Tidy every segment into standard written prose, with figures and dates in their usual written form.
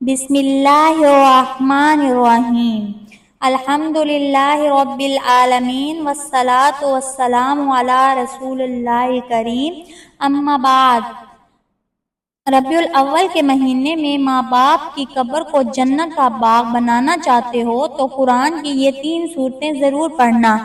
بسم اللہ الرحمن الرحیم الحمدللہ رب العالمین والصلاة والسلام علی رسول اللہ کریم اما بعد۔ ربیع الاول کے مہینے میں ماں باپ کی قبر کو جنت کا باغ بنانا چاہتے ہو تو قرآن کی یہ 3 سورتیں ضرور پڑھنا،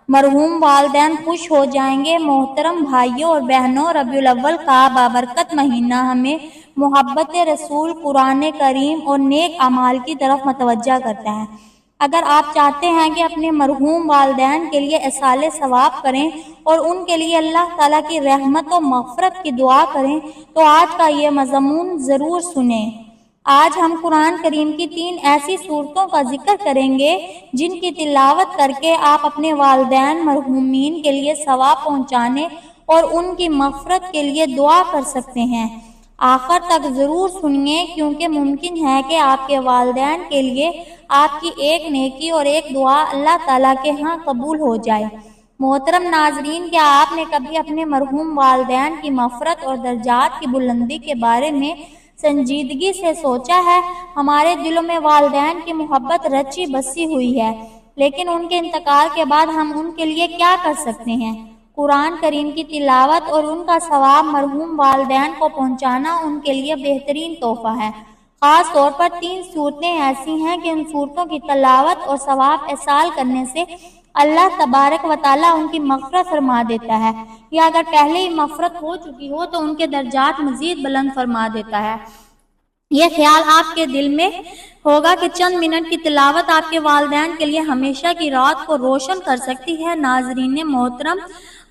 مرحوم والدین خوش ہو جائیں گے۔ محترم بھائیوں اور بہنوں، ربیع الاول کا بابرکت مہینہ ہمیں محبت رسول، قرآن کریم اور نیک اعمال کی طرف متوجہ کرتا ہے۔ اگر آپ چاہتے ہیں کہ اپنے مرحوم والدین کے لیے ایصال ثواب کریں اور ان کے لیے اللہ تعالیٰ کی رحمت و مغفرت کی دعا کریں تو آج کا یہ مضمون ضرور سنیں۔ آج ہم قرآن کریم کی 3 ایسی سورتوں کا ذکر کریں گے جن کی تلاوت کر کے آپ اپنے والدین مرحومین کے لیے ثواب پہنچانے اور ان کی مغفرت کے لیے دعا کر سکتے ہیں۔ آخر تک ضرور سنیے، کیونکہ ممکن ہے کہ آپ کے والدین کے لیے آپ کی ایک نیکی اور ایک دعا اللہ تعالیٰ کے ہاں قبول ہو جائے۔ محترم ناظرین، کیا آپ نے کبھی اپنے مرحوم والدین کی مغفرت اور درجات کی بلندی کے بارے میں سنجیدگی سے سوچا ہے؟ ہمارے دلوں میں والدین کی محبت رچی بسی ہوئی ہے، لیکن ان کے انتقال کے بعد ہم ان کے لیے کیا کر سکتے ہیں؟ قرآن کریم کی تلاوت اور ان کا ثواب مرحوم والدین کو پہنچانا ان کے لیے بہترین تحفہ ہے۔ خاص طور پر 3 صورتیں ایسی ہیں کہ ان صورتوں کی تلاوت اور ثواب ایصال کرنے سے اللہ تبارک و تعالیٰ ان کی مغفرت فرما دیتا ہے، یا اگر پہلے ہی مغفرت ہو چکی ہو تو ان کے درجات مزید بلند فرما دیتا ہے۔ یہ خیال آپ کے دل میں ہوگا کہ چند منٹ کی تلاوت آپ کے والدین کے لیے ہمیشہ کی رات کو روشن کر سکتی ہے۔ ناظرین محترم،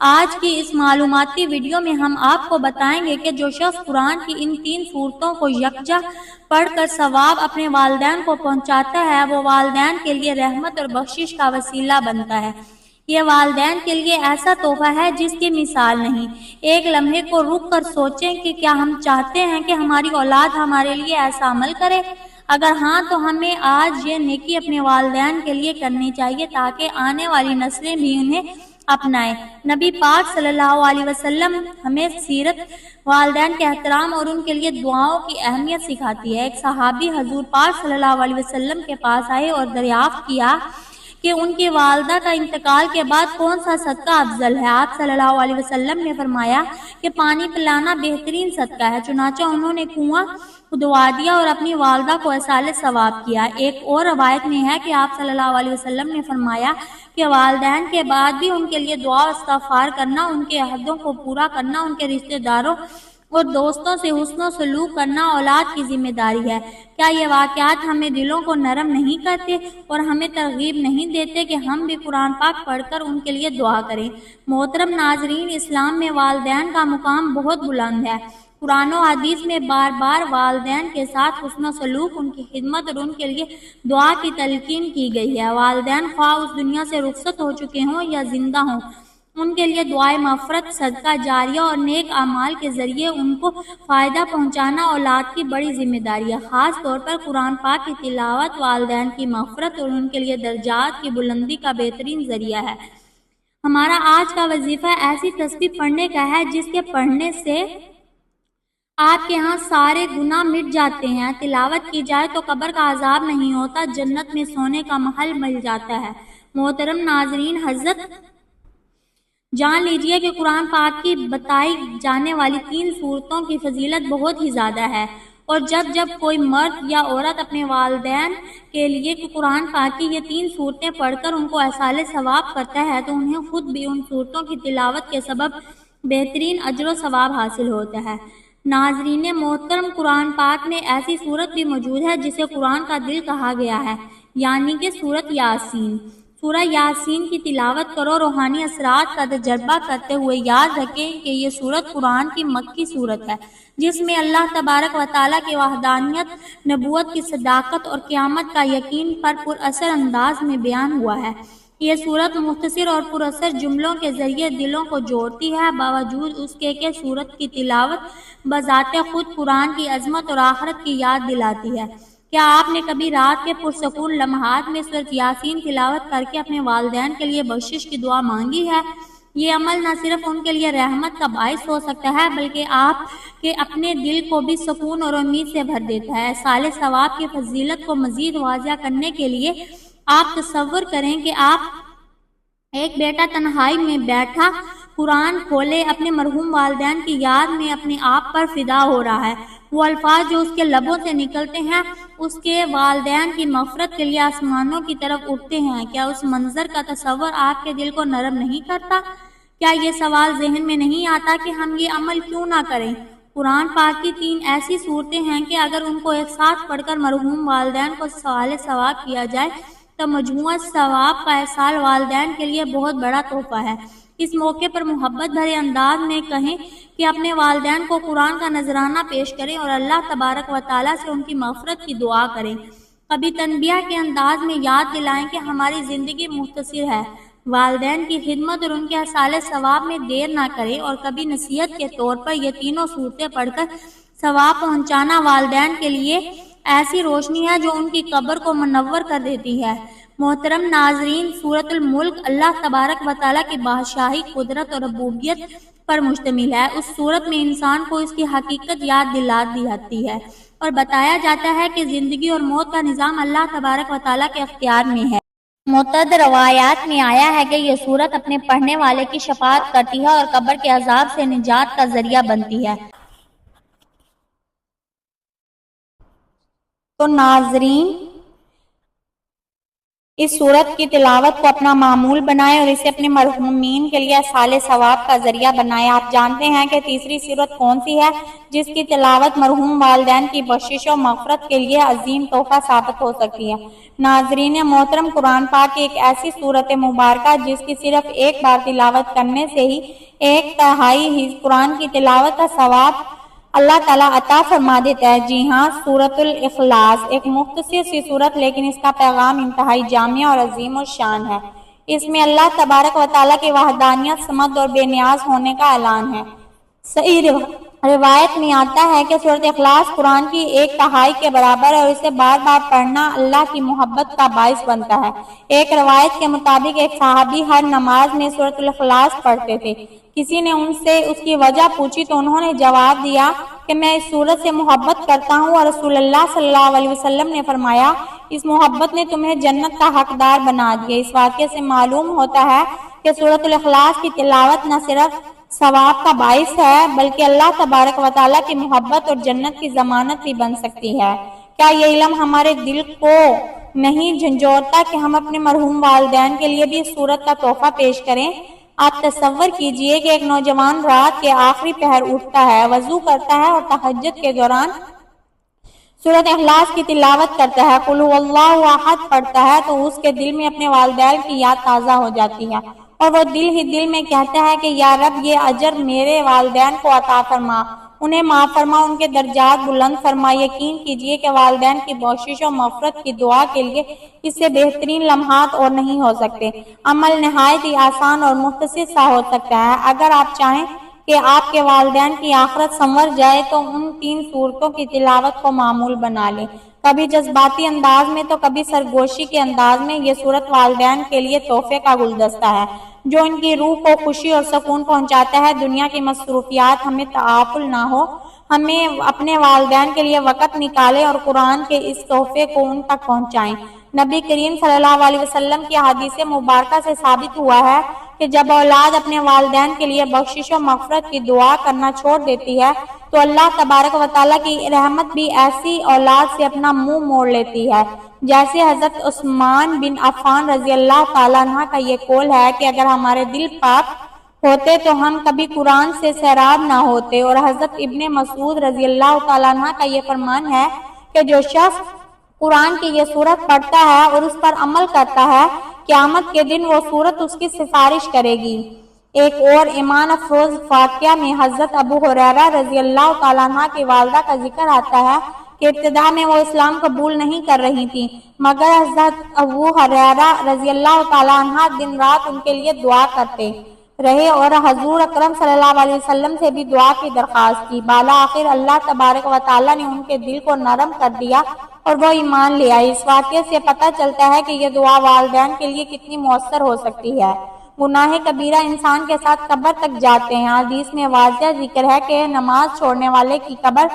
آج کی اس معلوماتی ویڈیو میں ہم آپ کو بتائیں گے کہ جو شخص قرآن کی ان 3 صورتوں کو یکجا پڑھ کر ثواب اپنے والدین کو پہنچاتا ہے، وہ والدین کے لیے رحمت اور بخشش کا وسیلہ بنتا ہے۔ یہ والدین کے لیے ایسا تحفہ ہے جس کی مثال نہیں۔ ایک لمحے کو رک کر سوچیں کہ کیا ہم چاہتے ہیں کہ ہماری اولاد ہمارے لیے ایسا عمل کرے؟ اگر ہاں تو ہمیں آج یہ نیکی اپنے والدین کے لیے کرنی چاہیے تاکہ آنے والی نسلیں بھی انہیں اپنائیں۔ نبی پاک صلی اللہ علیہ وسلم ہمیں سیرت والدین کے احترام اور ان کے لیے دعاؤں کی اہمیت سکھاتی ہے۔ ایک صحابی حضور پاک صلی اللہ علیہ وسلم کے پاس آئے اور دریافت کیا کہ ان کی والدہ کا انتقال کے بعد کون سا صدقہ افضل ہے؟ آپ صلی اللہ علیہ وسلم نے فرمایا کہ پانی پلانا بہترین صدقہ ہے۔ چنانچہ انہوں نے کنواں کھدوا دیا اور اپنی والدہ کو ایصال ثواب کیا۔ ایک اور روایت میں ہے کہ آپ صلی اللہ علیہ وسلم نے فرمایا کہ والدین کے بعد بھی ان کے لیے دعا و استغفار کرنا، ان کے عہدوں کو پورا کرنا، ان کے رشتہ داروں اور دوستوں سے حسن و سلوک کرنا اولاد کی ذمہ داری ہے۔ کیا یہ واقعات ہمیں دلوں کو نرم نہیں کرتے اور ہمیں ترغیب نہیں دیتے کہ ہم بھی قرآن پاک پڑھ کر ان کے لیے دعا کریں؟ محترم ناظرین، اسلام میں والدین کا مقام بہت بلند ہے۔ قرآن و حدیث میں بار بار والدین کے ساتھ حسن و سلوک، ان کی خدمت اور ان کے لیے دعا کی تلقین کی گئی ہے۔ والدین خواہ اس دنیا سے رخصت ہو چکے ہوں یا زندہ ہوں، ان کے لیے دعائے مغفرت، صدقہ جاریہ اور نیک اعمال کے ذریعے ان کو فائدہ پہنچانا اولاد کی بڑی ذمہ داری ہے۔ خاص طور پر قرآن پاک کی تلاوت والدین کی مغفرت اور ان کے لیے درجات کی بلندی کا بہترین ذریعہ ہے۔ ہمارا آج کا وظیفہ ایسی تسبیح پڑھنے کا ہے جس کے پڑھنے سے آپ کے ہاں سارے گناہ مٹ جاتے ہیں۔ تلاوت کی جائے تو قبر کا عذاب نہیں ہوتا، جنت میں سونے کا محل مل جاتا ہے۔ محترم ناظرین، حضرت جان لیجئے کہ قرآن پاک کی بتائی جانے والی 3 صورتوں کی فضیلت بہت ہی زیادہ ہے، اور جب کوئی مرد یا عورت اپنے والدین کے لیے قرآن پاک کی یہ 3 صورتیں پڑھ کر ان کو ایصال ثواب کرتا ہے تو انہیں خود بھی ان صورتوں کی تلاوت کے سبب بہترین اجر و ثواب حاصل ہوتا ہے۔ ناظرین محترم، قرآن پاک میں ایسی صورت بھی موجود ہے جسے قرآن کا دل کہا گیا ہے، یعنی کہ سورۃ یاسین۔ سورہ یاسین کی تلاوت کرو، روحانی اثرات کا تجربہ کرتے ہوئے یاد رکھیں کہ یہ سورت قرآن کی مکی سورت ہے جس میں اللہ تبارک و تعالیٰ کی وحدانیت، نبوت کی صداقت اور قیامت کا یقین پر اثر انداز میں بیان ہوا ہے۔ یہ سورت مختصر اور اثر جملوں کے ذریعے دلوں کو جوڑتی ہے، باوجود اس کے کہ سورت کی تلاوت بذات خود قرآن کی عظمت اور آخرت کی یاد دلاتی ہے۔ کیا آپ نے کبھی رات کے پرسکون لمحات میں سورۃ یاسین تلاوت کر کے اپنے والدین کے لیے بخشش کی دعا مانگی ہے؟ یہ عمل نہ صرف ان کے لیے رحمت کا باعث ہو سکتا ہے بلکہ آپ کے اپنے دل کو بھی سکون اور امید سے بھر دیتا ہے۔ سال ثواب کی فضیلت کو مزید واضح کرنے کے لیے آپ تصور کریں کہ آپ ایک بیٹا تنہائی میں بیٹھا قرآن کھولے، اپنے مرحوم والدین کی یاد میں اپنے آپ پر فدا ہو رہا ہے۔ وہ الفاظ جو اس کے لبوں سے نکلتے ہیں اس کے والدین کی مغفرت کے لیے آسمانوں کی طرف اٹھتے ہیں۔ کیا اس منظر کا تصور آپ کے دل کو نرم نہیں کرتا؟ کیا یہ سوال ذہن میں نہیں آتا کہ ہم یہ عمل کیوں نہ کریں؟ قرآن پاک کی 3 ایسی صورتیں ہیں کہ اگر ان کو ایک ساتھ پڑھ کر مرحوم والدین کو سوال ثواب کیا جائے تو مجموعہ ثواب کا احصال والدین کے لیے بہت بڑا تحفہ ہے۔ اس موقع پر محبت بھرے انداز میں کہیں کہ اپنے والدین کو قرآن کا نذرانہ پیش کریں اور اللہ تبارک و تعالیٰ سے ان کی مغفرت کی دعا کریں۔ کبھی تنبیہ کے انداز میں یاد دلائیں کہ ہماری زندگی مختصر ہے، والدین کی خدمت اور ان کے احصال ثواب میں دیر نہ کریں، اور کبھی نصیحت کے طور پر یہ تینوں صورتیں پڑھ کر ثواب پہنچانا والدین کے لیے ایسی روشنی ہے جو ان کی قبر کو منور کر دیتی ہے۔ محترم ناظرین، سورۃ الملک اللہ تبارک و تعالیٰ کی بادشاہی، قدرت اور ربوبیت پر مشتمل ہے۔ اس سورت میں انسان کو اس کی حقیقت یاد دلا دی جاتی ہے اور بتایا جاتا ہے کہ زندگی اور موت کا نظام اللہ تبارک و تعالیٰ کے اختیار میں ہے۔ متعدد روایات میں آیا ہے کہ یہ سورت اپنے پڑھنے والے کی شفاعت کرتی ہے اور قبر کے عذاب سے نجات کا ذریعہ بنتی ہے۔ تو ناظرین، اس سورت کی تلاوت کو اپنا معمول بنائیں اور اسے اپنے مرحومین کے لیے احصال ثواب کا ذریعہ بنائیں۔ آپ جانتے ہیں کہ تیسری سورت کون سی ہے جس کی تلاوت مرحوم والدین کی بخشش و مغفرت کے لیے عظیم تحفہ ثابت ہو سکتی ہے۔ ناظرین محترم، قرآن پاک ایک ایسی سورت مبارکہ جس کی صرف ایک بار تلاوت کرنے سے ہی 1/3 حصہ قرآن کی تلاوت کا ثواب اللہ تعالیٰ عطا فرما دیتا ہے۔ جی ہاں، سورۃ الاخلاص ایک مختصر سی سورت، لیکن اس کا پیغام انتہائی جامع اور عظیم الشان ہے۔ اس میں اللہ تبارک و تعالیٰ کی وحدانیت، صمد اور بے نیاز ہونے کا اعلان ہے۔ صحیح روایت میں آتا ہے کہ سورۃ اخلاص قرآن کی 1/3 کے برابر ہے اور اسے بار بار پڑھنا اللہ کی محبت کا باعث بنتا ہے۔ ایک روایت کے مطابق ایک صحابی ہر نماز میں سورۃ الاخلاص پڑھتے تھے۔ کسی نے ان سے اس کی وجہ پوچھی تو انہوں نے جواب دیا کہ میں اس سورت سے محبت کرتا ہوں، اور رسول اللہ صلی اللہ علیہ وسلم نے فرمایا اس محبت نے تمہیں جنت کا حقدار بنا دیا۔ اس واقعے سے معلوم ہوتا ہے کہ سورۃ الاخلاص کی تلاوت نہ صرف ثواب کا باعث ہے بلکہ اللہ تبارک و تعالیٰ کی محبت اور جنت کی ضمانت بھی بن سکتی ہے۔ کیا یہ علم ہمارے دل کو نہیں جھنجھوڑتا کہ ہم اپنے مرحوم والدین کے لیے بھی اس سورت کا تحفہ پیش کریں؟ آپ تصور کیجئے کہ ایک نوجوان رات کے آخری پہر اٹھتا ہے، وضو کرتا ہے اور تہجد کے دوران سورۃ اخلاص کی تلاوت کرتا ہے، قل هو اللہ احد پڑھتا ہے، تو اس کے دل میں اپنے والدین کی یاد تازہ ہو جاتی ہے اور وہ دل ہی دل میں کہتا ہے کہ یا رب، یہ اجر میرے والدین کو عطا فرما، انہیں معاف فرما، ان کے درجات بلند فرما۔ یقین کیجئے کہ والدین کی بخشش و مغفرت کی دعا کے لیے اس سے بہترین لمحات اور نہیں ہو سکتے۔ عمل نہایت ہی آسان اور مختصر سا ہو سکتا ہے۔ اگر آپ چاہیں کہ آپ کے والدین کی آخرت سنور جائے تو ان 3 سورتوں کی تلاوت کو معمول بنا لیں، کبھی جذباتی انداز میں تو کبھی سرگوشی کے انداز میں۔ یہ سورت والدین کے لیے تحفے کا گلدستہ ہے جو ان کی روح کو خوشی اور سکون پہنچاتا ہے۔ دنیا کی مصروفیات ہمیں تعطل نہ ہو، ہمیں اپنے والدین کے لیے وقت نکالیں اور قرآن کے اس تحفے کو ان تک پہنچائیں۔ نبی کریم صلی اللہ علیہ وسلم کی حدیث مبارکہ سے ثابت ہوا ہے کہ جب اولاد اپنے والدین کے لیے بخشش و مغفرت کی دعا کرنا چھوڑ دیتی ہے تو اللہ تبارک و تعالیٰ کی رحمت بھی ایسی اولاد سے اپنا منہ موڑ لیتی ہے۔ جیسے حضرت عثمان بن عفان رضی اللہ تعالیٰ عنہ کا یہ قول ہے کہ اگر ہمارے دل پاک ہوتے تو ہم کبھی قرآن سے سیراب نہ ہوتے، اور حضرت ابن مسعود رضی اللہ تعالیٰ عنہ کا یہ فرمان ہے کہ جو شخص قرآن کی یہ سورت پڑھتا ہے اور اس پر عمل کرتا ہے، قیامت کے دن وہ سورت اس کی سفارش کرے گی۔ ایک اور ایمان افروز واقعہ میں حضرت ابو ہریرہ رضی اللہ تعالیٰ عنہ کی والدہ کا ذکر آتا ہے کہ ابتدا میں وہ اسلام قبول نہیں کر رہی تھی، مگر حضرت ابو ہریرہ رضی اللہ تعالیٰ عنہ دن رات ان کے لیے دعا کرتے رہے اور حضور اکرم صلی اللہ علیہ وسلم سے بھی دعا کی درخواست کی۔ بالآخر اللہ تبارک و تعالیٰ نے ان کے دل کو نرم کر دیا اور وہ ایمان لے آئی۔ اس واقعے سے پتہ چلتا ہے کہ یہ دعا والدین کے لیے کتنی مؤثر ہو سکتی ہے۔ گناہ کبیرہ انسان کے ساتھ قبر تک جاتے ہیں۔ حدیث میں واضح ذکر ہے کہ نماز چھوڑنے والے کی قبر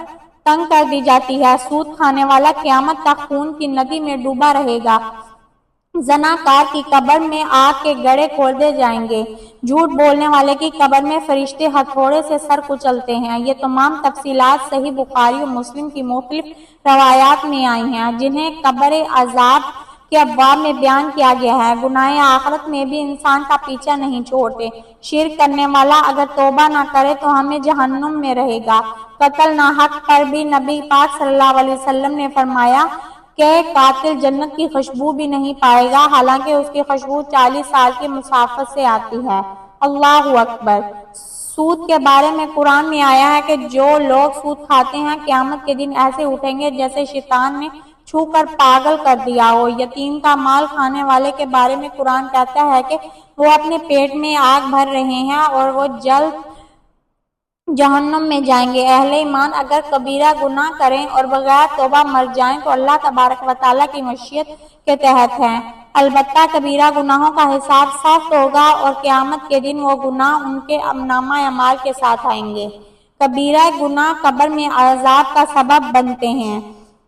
تنگ کر دی جاتی ہے۔ سود کھانے والا قیامت تک خون کی ندی میں ڈوبا رہے گا۔ زناکار کی قبر میں آگ کے گڑھے کھودے جائیں گے۔ جھوٹ بولنے والے کی قبر میں فرشتے ہتھوڑے سے سر کچلتے ہیں۔ یہ تمام تفصیلات صحیح بخاری و مسلم کی مختلف روایات میں آئی ہیں، جنہیں قبر عذاب کے ابواب میں بیان کیا گیا ہے۔ گناہ آخرت میں بھی انسان کا پیچھا نہیں چھوڑتے۔ شرک کرنے والا اگر توبہ نہ کرے تو ہمیں جہنم میں رہے گا۔ قتل ناحق پر بھی نبی پاک صلی اللہ علیہ وسلم نے فرمایا کہ قاتل جنت کی خوشبو بھی نہیں پائے گا، حالانکہ اس کی خوشبو 40 سال کی مسافت سے آتی ہے۔ اللہ اکبر۔ سود کے بارے میں قرآن میں آیا ہے کہ جو لوگ سود کھاتے ہیں قیامت کے دن ایسے اٹھیں گے جیسے شیطان نے چھو کر پاگل کر دیا ہو۔ یتیم کا مال کھانے والے کے بارے میں قرآن کہتا ہے کہ وہ اپنے پیٹ میں آگ بھر رہے ہیں اور وہ جلد جہنم میں جائیں گے۔ اہل ایمان اگر کبیرہ گناہ کریں اور بغیر توبہ مر جائیں تو اللہ تبارک و تعالیٰ کی مشیت کے تحت ہیں، البتہ کبیرہ گناہوں کا حساب سخت ہوگا اور قیامت کے دن وہ گناہ ان کے نامہ اعمال کے ساتھ آئیں گے۔ کبیرہ گناہ قبر میں عذاب کا سبب بنتے ہیں۔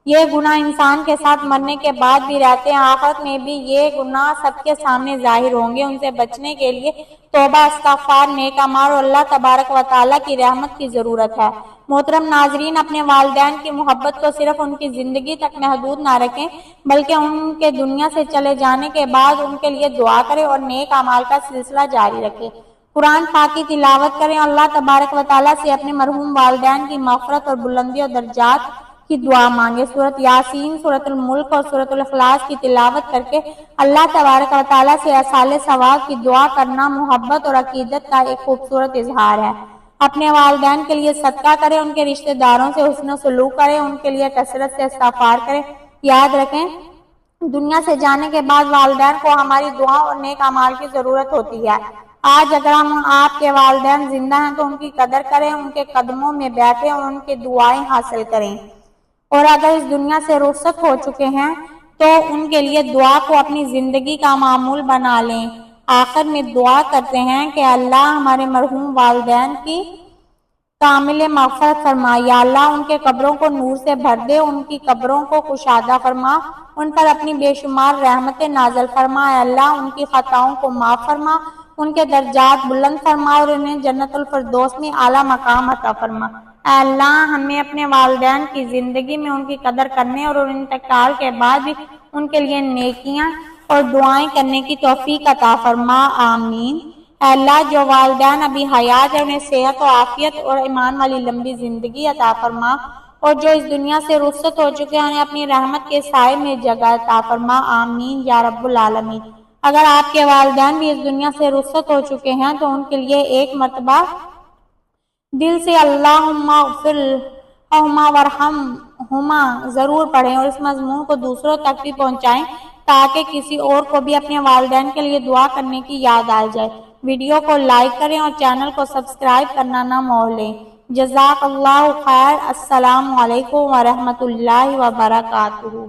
یہ گناہ انسان کے ساتھ مرنے کے بعد بھی رہتے ہیں۔ آخرت میں بھی یہ گناہ سب کے سامنے ظاہر ہوں گے۔ ان سے بچنے کے لیے توبہ، استغفار، نیک اعمال اور اللہ تبارک و تعالیٰ کی رحمت کی ضرورت ہے۔ محترم ناظرین، اپنے والدین کی محبت کو صرف ان کی زندگی تک محدود نہ رکھیں، بلکہ ان کے دنیا سے چلے جانے کے بعد ان کے لیے دعا کریں اور نیک اعمال کا سلسلہ جاری رکھیں۔ قرآن پاک کی تلاوت کریں اور اللہ تبارک و تعالیٰ سے اپنے مرحوم والدین کی مغفرت اور بلندی اور درجات کی دعا مانگے۔ سورۃ یاسین، سورۃ الملک اور سورۃ الاخلاص کی تلاوت کر کے اللہ تبارک و تعالیٰ سے ایصال ثواب کی دعا کرنا محبت اور عقیدت کا ایک خوبصورت اظہار ہے۔ اپنے والدین کے لیے صدقہ کریں، ان کے رشتہ داروں سے حسن سلوک کریں، ان کے لیے کثرت سے استغفار کریں۔ یاد رکھیں، دنیا سے جانے کے بعد والدین کو ہماری دعا اور نیک اعمال کی ضرورت ہوتی ہے۔ آج اگر ہم آپ کے والدین زندہ ہیں تو ان کی قدر کریں، ان کے قدموں میں بیٹھیں اور ان کی دعائیں حاصل کریں، اور اگر اس دنیا سے رخصت ہو چکے ہیں تو ان کے لیے دعا کو اپنی زندگی کا معمول بنا لیں۔ آخر میں دعا کرتے ہیں کہ اللہ ہمارے مرحوم والدین کی کامل مغفرت فرما۔ یا اللہ ان کے قبروں کو نور سے بھر دے، ان کی قبروں کو کشادہ فرما، ان پر اپنی بے شمار رحمتیں نازل فرما۔ اے اللہ ان کی خطاؤں کو معاف فرما، ان کے درجات بلند فرما اور انہیں جنت الفردوس میں اعلیٰ مقام عطا فرما۔ اے اللہ ہمیں اپنے والدین کی زندگی میں ان کی قدر کرنے اور ان انتقال کے بعد بھی ان کے لیے نیکیاں اور دعائیں کرنے کی توفیق عطا فرما، آمین۔ اے اللہ جو والدین ابھی حیات ہیں انہیں صحت و عافیت اور ایمان والی لمبی زندگی عطا فرما، اور جو اس دنیا سے رخصت ہو چکے ہیں انہیں اپنی رحمت کے سائے میں جگہ عطا فرما، آمین یا رب العالمین۔ اگر آپ کے والدین بھی اس دنیا سے رخصت ہو چکے ہیں تو ان کے لیے ایک مرتبہ دل سے اللہم اغفر لہما وارحمہما ضرور پڑھیں اور اس مضمون کو دوسروں تک بھی پہنچائیں تاکہ کسی اور کو بھی اپنے والدین کے لیے دعا کرنے کی یاد آ جائے۔ ویڈیو کو لائک کریں اور چینل کو سبسکرائب کرنا نہ بھولیں۔ جزاک اللہ خیر۔ السلام علیکم ورحمۃ اللہ وبرکاتہ۔